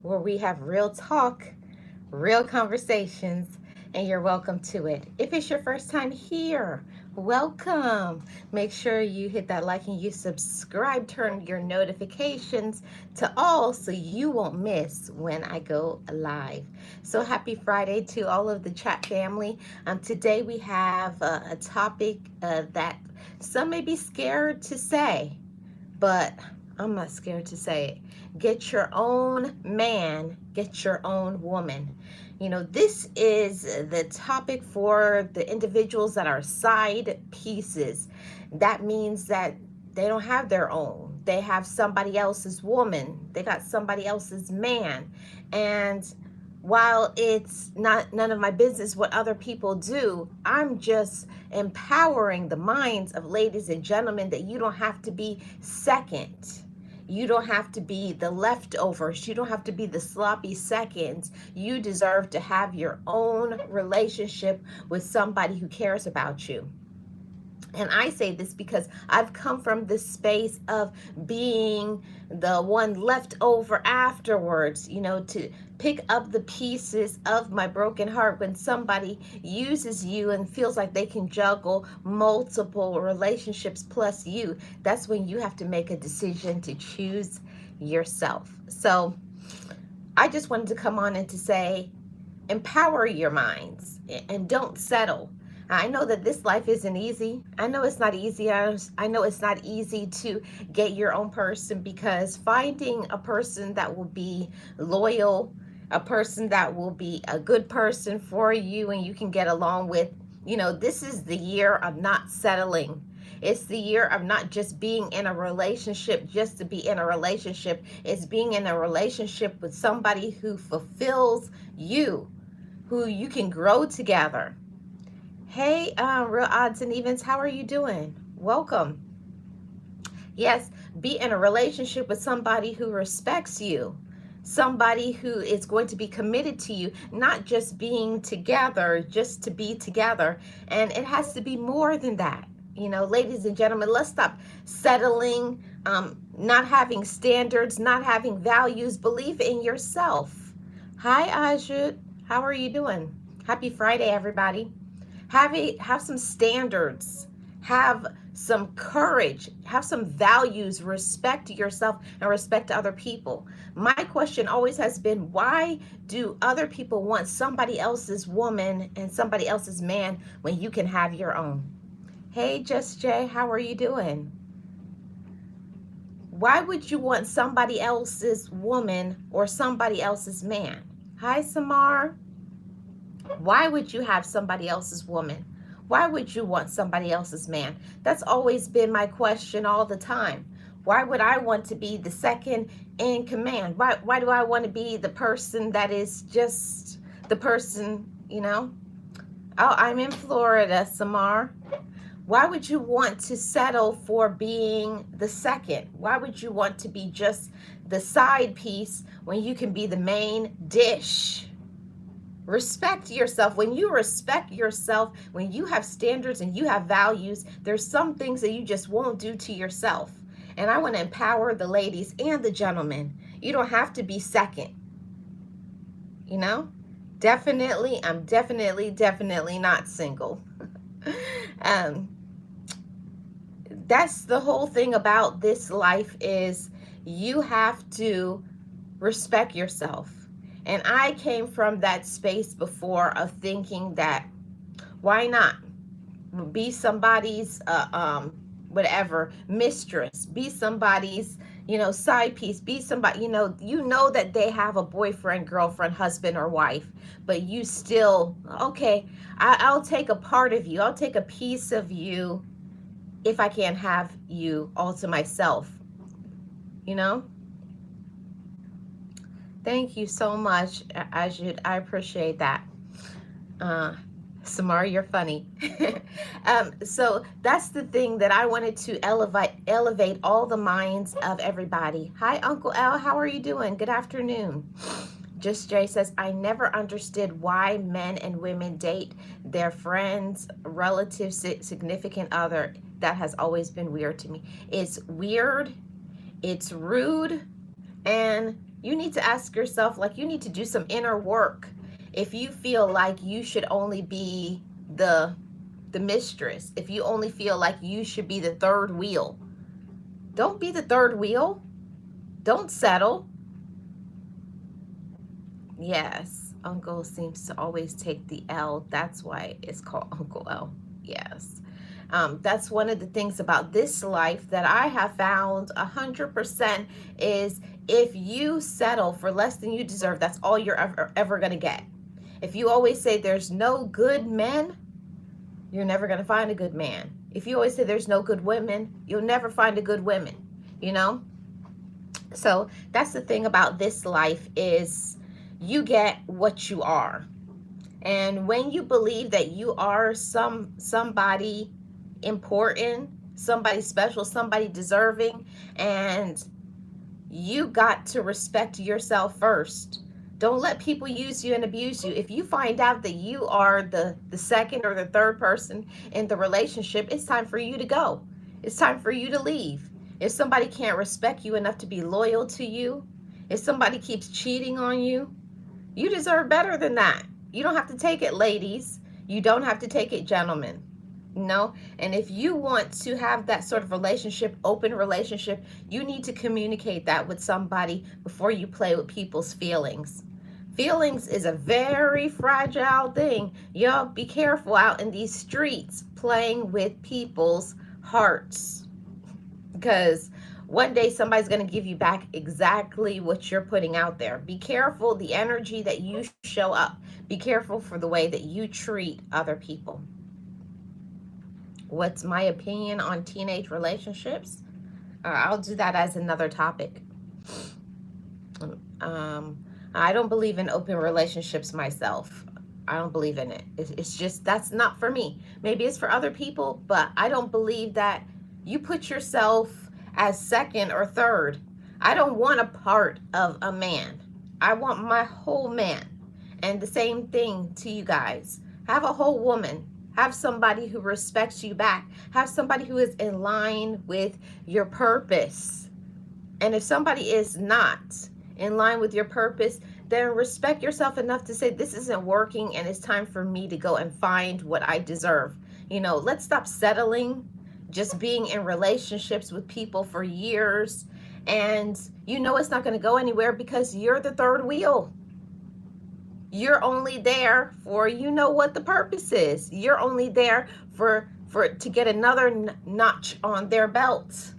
where we have real talk, real conversations, and you're welcome to it. If it's your first time here, welcome. Make sure you hit that like and you subscribe, turn your notifications to all so you won't miss when I go live. So happy Friday to all of the chat family. Today we have a topic that some may be scared to say, but I'm not scared to say it. Get your own man, get your own woman. This is the topic for the individuals that are side pieces. That means that they don't have their own. They have somebody else's woman. They got somebody else's man. And while it's not none of my business what other people do, I'm just empowering the minds of ladies and gentlemen that you don't have to be second. You don't have to be the leftovers. You don't have to be the sloppy seconds. You deserve to have your own relationship with somebody who cares about you. And I say this because I've come from this space of being the one left over afterwards, to pick up the pieces of my broken heart when somebody uses you and feels like they can juggle multiple relationships plus you. That's when you have to make a decision to choose yourself. So I just wanted to come on and to say, empower your minds and don't settle. I know that this life isn't easy. I know it's not easy. I know it's not easy to get your own person, because finding a person that will be loyal, a person that will be a good person for you and you can get along with, this is the year of not settling. It's the year of not just being in a relationship just to be in a relationship. It's being in a relationship with somebody who fulfills you, who you can grow together. Hey, Real Odds and Evens, how are you doing? Welcome. Yes, be in a relationship with somebody who respects you, somebody who is going to be committed to you, not just being together, just to be together. And it has to be more than that. Ladies and gentlemen, let's stop settling, not having standards, not having values. Believe in yourself. Hi, Ajud. How are you doing? Happy Friday, everybody. Have some standards, have some courage, have some values, respect yourself and respect other people. My question always has been, why do other people want somebody else's woman and somebody else's man when you can have your own? Hey, Just Jay, how are you doing? Why would you want somebody else's woman or somebody else's man? Hi, Samar. Why would you have somebody else's woman? Why would you want somebody else's man? That's always been my question all the time. Why would I want to be the second in command? Why do I want to be the person that is just the person? Oh, I'm in Florida, Samar. Why would you want to settle for being the second? Why would you want to be just the side piece when you can be the main dish? Respect yourself. When you respect yourself, when you have standards and you have values, there's some things that you just won't do to yourself. And I want to empower the ladies and the gentlemen. You don't have to be second. Definitely, I'm definitely not single. That's the whole thing about this life, is you have to respect yourself. And I came from that space before of thinking that, why not be somebody's whatever mistress, be somebody's side piece, be somebody, that they have a boyfriend, girlfriend, husband, or wife, but you still, okay, I'll take a part of you, I'll take a piece of you if I can't have you all to myself. Thank you so much, Ajud. I appreciate that. Samar, you're funny. So that's the thing that I wanted to elevate all the minds of everybody. Hi, Uncle L. How are you doing? Good afternoon. Just Jay says, I never understood why men and women date their friends, relatives, significant other. That has always been weird to me. It's weird, it's rude, and You need to ask yourself, like, you need to do some inner work. If you feel like you should only be the mistress, if you only feel like you should be the third wheel, don't be the third wheel. Don't settle. Yes, Uncle seems to always take the L. That's why it's called Uncle L. Yes. That's one of the things about this life that I have found 100% is if you settle for less than you deserve, that's all you're ever going to get. If you always say there's no good men, you're never going to find a good man. If you always say there's no good women, you'll never find a good woman, you know? So that's the thing about this life is you get what you are. And when you believe that you are somebody important, somebody special, somebody deserving, and you got to respect yourself first. Don't let people use you and abuse you. If you find out that you are the second or the third person in the relationship, it's time for you to go. It's time for you to leave. If somebody can't respect you enough to be loyal to you, if somebody keeps cheating on you, you deserve better than that. You don't have to take it, ladies. You don't have to take it, gentlemen. No. And if you want to have that sort of relationship, open relationship, you need to communicate that with somebody before you play with people's feelings. Feelings is a very fragile thing. Y'all be careful out in these streets playing with people's hearts, because one day somebody's going to give you back exactly what you're putting out there. Be careful the energy that you show up. Be careful for the way that you treat other people. What's my opinion on teenage relationships? I'll do that as another topic. I don't believe in open relationships myself. I don't believe in it. It's just, that's not for me. Maybe it's for other people, but I don't believe that you put yourself as second or third. I don't want a part of a man. I want my whole man. And the same thing to you guys. Have a whole woman. Have somebody who respects you back. Have somebody who is in line with your purpose. And if somebody is not in line with your purpose, then respect yourself enough to say, this isn't working and it's time for me to go and find what I deserve. You know, let's stop settling, just being in relationships with people for years. And you know it's not going to go anywhere because you're the third wheel. You're only there for, you know what the purpose is. You're only there for to get another notch on their belt.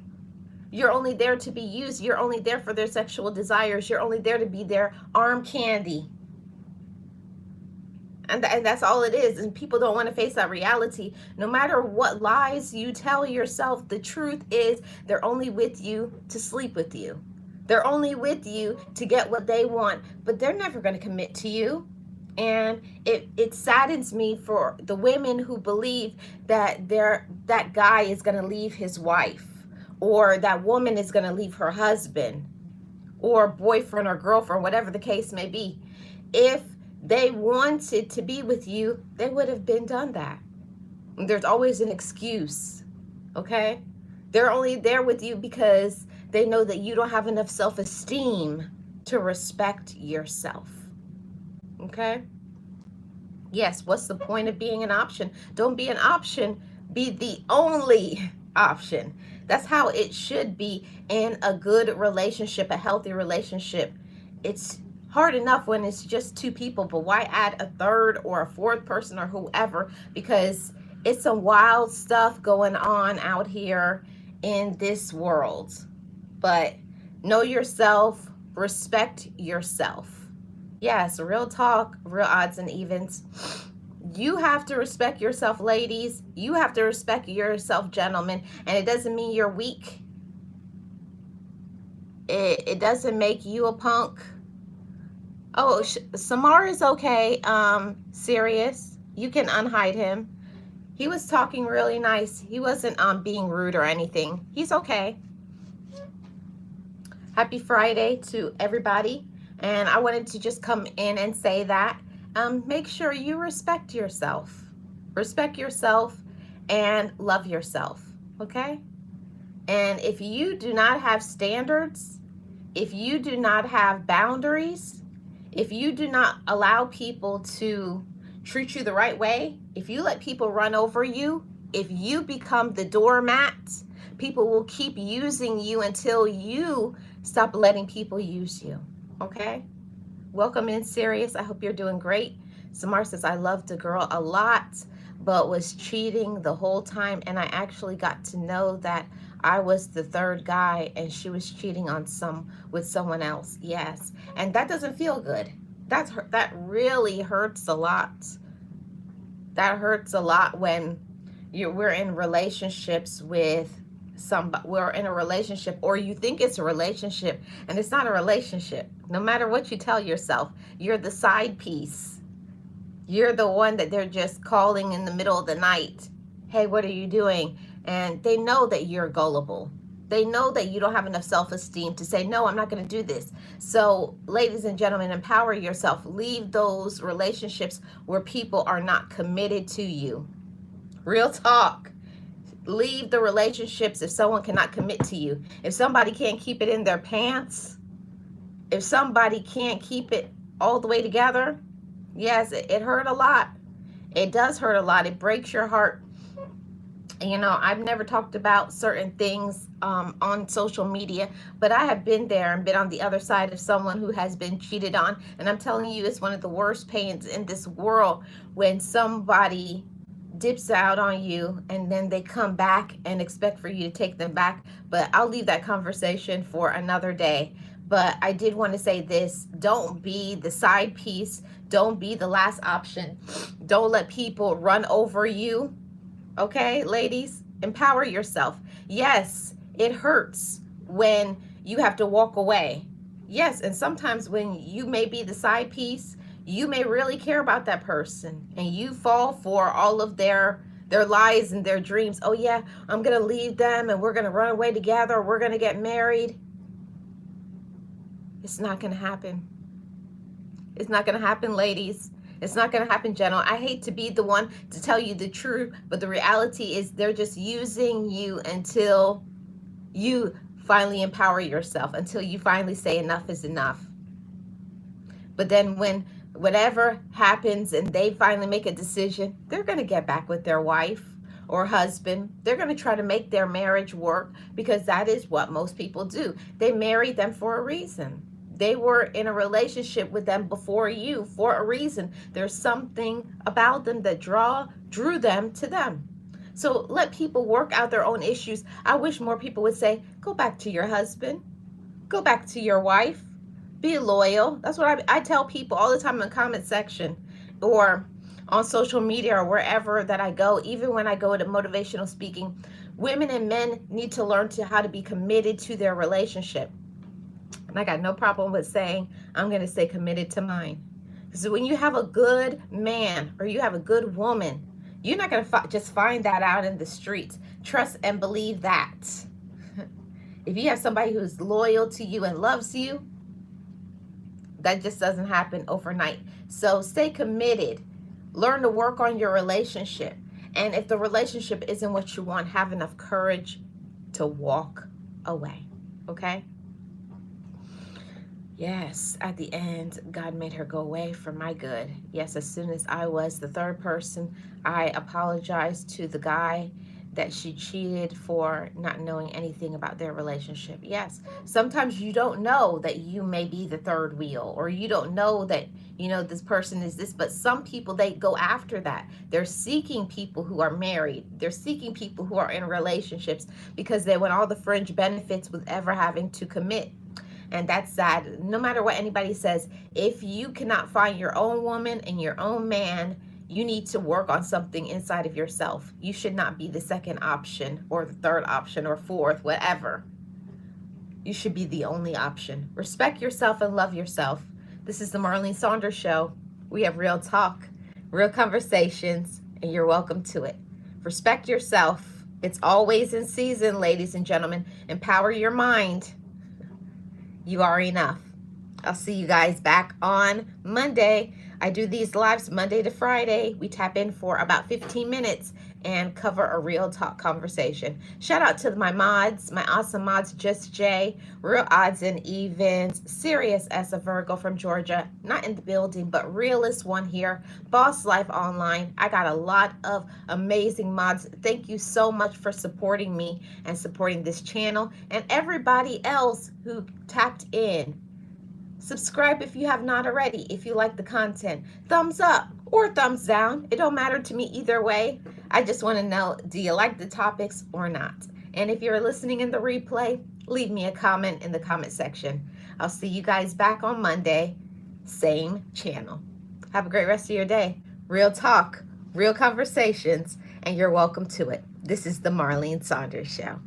You're only there to be used. You're only there for their sexual desires. You're only there to be their arm candy. And that's all it is. And people don't want to face that reality. No matter what lies you tell yourself, the truth is they're only with you to sleep with you. They're only with you to get what they want, but they're never going to commit to you. And it saddens me for the women who believe that that guy is going to leave his wife, or that woman is going to leave her husband or boyfriend or girlfriend, whatever the case may be. If they wanted to be with you, they would have been done that. There's always an excuse, okay? They're only there with you because they know that you don't have enough self-esteem to respect yourself, okay? Yes, what's the point of being an option? Don't be an option, be the only option. That's how it should be in a good relationship, a healthy relationship. It's hard enough when it's just two people, but why add a third or a fourth person or whoever? Because it's some wild stuff going on out here in this world. But know yourself, respect yourself. Yes, real talk, real odds and evens. You have to respect yourself, ladies. You have to respect yourself, gentlemen. And it doesn't mean you're weak. It doesn't make you a punk. Oh, Samar is okay. Serious. You can unhide him. He was talking really nice. He wasn't being rude or anything. He's okay. Happy Friday to everybody. And I wanted to just come in and say that. Make sure you respect yourself. Respect yourself and love yourself, okay? And if you do not have standards, if you do not have boundaries, if you do not allow people to treat you the right way, if you let people run over you, if you become the doormat, people will keep using you until you stop letting people use you. Okay? Welcome in, Sirius. I hope you're doing great. Samar says, I loved the girl a lot, but was cheating the whole time. And I actually got to know that I was the third guy and she was cheating on with someone else. Yes. And that doesn't feel good. That really hurts a lot. That hurts a lot when we're in relationships with somebody, we're in a relationship, or you think it's a relationship and it's not a relationship. No matter what you tell yourself, you're the side piece. You're the one that they're just calling in the middle of the night. Hey, what are you doing? And they know that you're gullible. They know that you don't have enough self-esteem to say, no, I'm not going to do this. So, ladies and gentlemen, empower yourself. Leave those relationships where people are not committed to you. Real talk. Leave the relationships if someone cannot commit to you. If somebody can't keep it in their pants, if somebody can't keep it all the way together, yes, it hurt a lot. It does hurt a lot. It breaks your heart. You know, I've never talked about certain things on social media, but I have been there and been on the other side of someone who has been cheated on. And I'm telling you, it's one of the worst pains in this world when somebody dips out on you and then they come back and expect for you to take them back. But I'll leave that conversation for another day. But I did want to say this: don't be the side piece. Don't be the last option. Don't let people run over you. Okay, ladies, empower yourself. Yes, it hurts when you have to walk away. Yes, and sometimes when you may be the side piece, you may really care about that person and you fall for all of their lies and their dreams. Oh yeah, I'm going to leave them and we're going to run away together. Or we're going to get married. It's not going to happen. It's not going to happen, ladies. It's not going to happen, gentle. I hate to be the one to tell you the truth, but the reality is they're just using you until you finally empower yourself, until you finally say enough is enough. But then when whatever happens and they finally make a decision, they're going to get back with their wife or husband. They're going to try to make their marriage work, because that is what most people do. They married them for a reason. They were in a relationship with them before you for a reason. There's something about them that drew them to them. So let people work out their own issues. I wish more people would say, go back to your husband. Go back to your wife. Be loyal. That's what I tell people all the time in the comment section or on social media or wherever that I go. Even when I go to motivational speaking, women and men need to learn how to be committed to their relationship. And I got no problem with saying, I'm going to stay committed to mine. So when you have a good man or you have a good woman, you're not going to just find that out in the streets. Trust and believe that. If you have somebody who's loyal to you and loves you, that just doesn't happen overnight. So stay committed. Learn to work on your relationship. And if the relationship isn't what you want, have enough courage to walk away. Okay? Yes, at the end, God made her go away for my good. Yes, as soon as I was the third person, I apologized to the guy that she cheated for not knowing anything about their relationship. Yes, sometimes you don't know that you may be the third wheel, or you don't know that, you know, this person is this, but some people, they go after that. They're seeking people who are married. They're seeking people who are in relationships because they want all the fringe benefits with ever having to commit. And that's sad. No matter what anybody says, if you cannot find your own woman and your own man, you need to work on something inside of yourself. You should not be the second option or the third option or fourth, whatever. You should be the only option. Respect yourself and love yourself. This is the Marlene Saunders Show. We have real talk, real conversations, and you're welcome to it. Respect yourself. It's always in season, ladies and gentlemen. Empower your mind. You are enough. I'll see you guys back on Monday. I do these lives Monday to Friday. We tap in for about 15 minutes and cover a real talk conversation. Shout out to my mods, my awesome mods, Just Jay, Real Odds and Evens, Serious as a Virgo from Georgia, not in the building, but realist one here, Boss Life Online. I got a lot of amazing mods. Thank you so much for supporting me and supporting this channel, and everybody else who tapped in. Subscribe if you have not already, if you like the content. Thumbs up or thumbs down. It don't matter to me either way. I just want to know, do you like the topics or not? And if you're listening in the replay, leave me a comment in the comment section. I'll see you guys back on Monday, same channel. Have a great rest of your day. Real talk, real conversations, and you're welcome to it. This is the Marlene Saunders Show.